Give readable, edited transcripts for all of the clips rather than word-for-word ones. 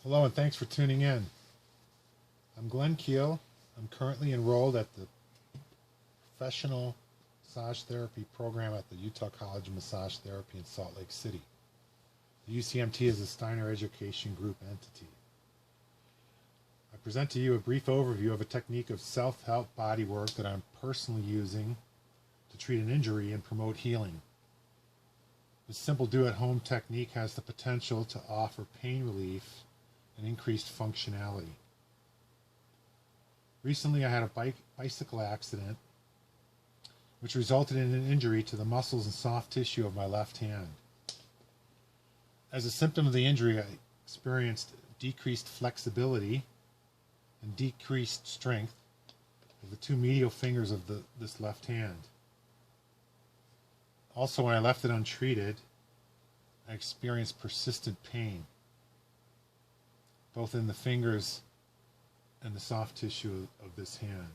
Hello and thanks for tuning in. I'm Glenn Keel. I'm currently enrolled at the Professional Massage Therapy program at the Utah College of Massage Therapy in Salt Lake City. The UCMT is a Steiner Education Group entity. I present to you a brief overview of a technique of self-help body work that I'm personally using to treat an injury and promote healing. This simple do-at-home technique has the potential to offer pain relief and increased functionality. Recently, I had a bicycle accident which resulted in an injury to the muscles and soft tissue of my left hand. As a symptom of the injury, I experienced decreased flexibility and decreased strength of the two medial fingers of this left hand. Also, when I left it untreated, I experienced persistent pain, both in the fingers and the soft tissue of this hand.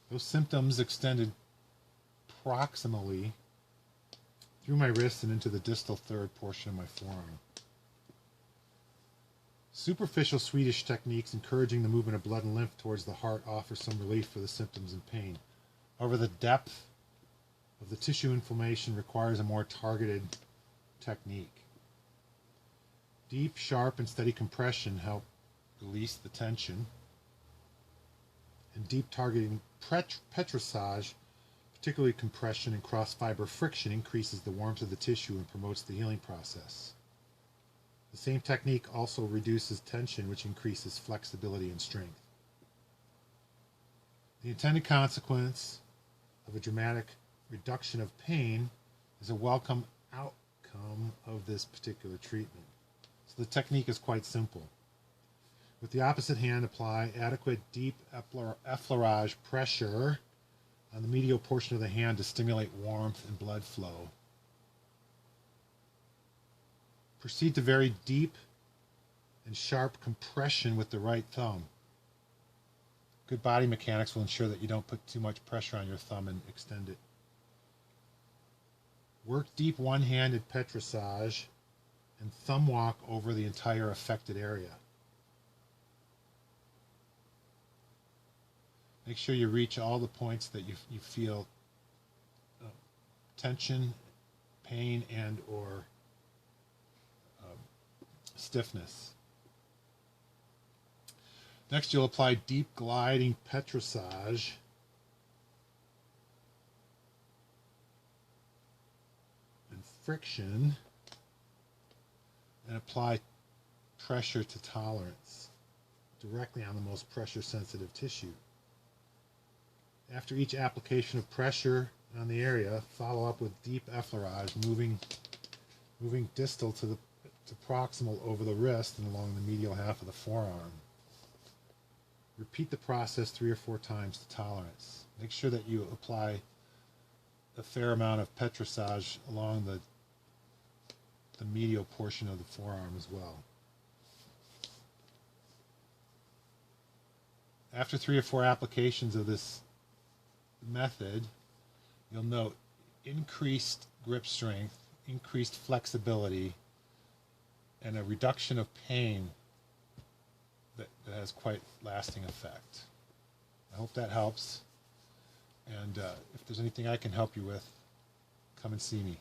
Those symptoms extended proximally through my wrist and into the distal third portion of my forearm. Superficial Swedish techniques encouraging the movement of blood and lymph towards the heart offer some relief for the symptoms and pain. However, the depth of the tissue inflammation requires a more targeted technique. Deep, sharp, and steady compression help release the tension, and deep targeting petrissage, particularly compression and cross-fiber friction, increases the warmth of the tissue and promotes the healing process. The same technique also reduces tension, which increases flexibility and strength. The intended consequence of a dramatic reduction of pain is a welcome outcome of this particular treatment. So the technique is quite simple. With the opposite hand, apply adequate deep effleurage pressure on the medial portion of the hand to stimulate warmth and blood flow. Proceed to very deep and sharp compression with the right thumb. Good body mechanics will ensure that you don't put too much pressure on your thumb and extend it. Work deep one-handed petrissage and thumb walk over the entire affected area. Make sure you reach all the points that you feel tension, pain, and or stiffness. Next, you'll apply deep gliding petrissage and friction, and apply pressure to tolerance directly on the most pressure-sensitive tissue. After each application of pressure on the area, follow up with deep effleurage, moving distal to proximal over the wrist and along the medial half of the forearm. Repeat the process 3 or 4 times to tolerance. Make sure that you apply a fair amount of petrissage along the medial portion of the forearm as well. After 3 or 4 applications of this method, you'll note increased grip strength, increased flexibility, and a reduction of pain that has quite lasting effect. I hope that helps, and if there's anything I can help you with, come and see me.